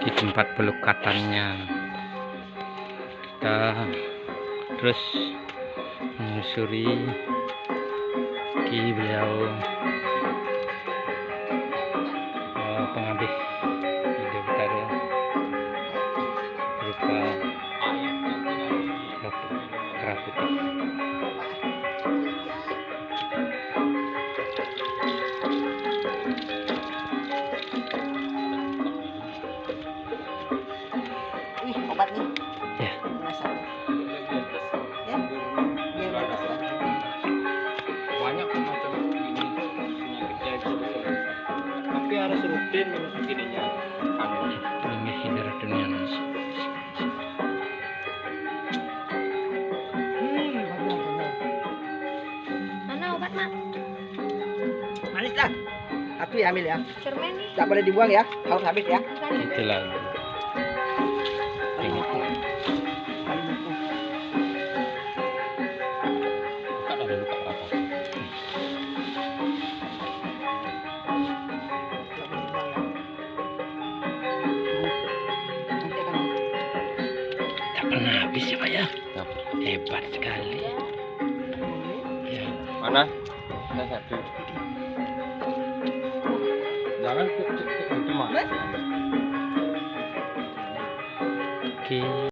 di tempat pelukatannya. Kita terus menyusuri beliau pengabih hidup tadi berupa kera putih. Obat nih Ya, masak ya biar bagus ya. Banyak macam ini penyakitnya itu, tapi harus rutin minum begininya. ini hidra dunia. Mana obat, Mak? Manis lah. Aku ya ambil ya. Cermin. Tidak boleh dibuang ya. Harus habis ya. Itulah tak pernah habis ya Pak ya. Hebat sekali ya. Mana? Ada satu. Jangan cuma. Oke.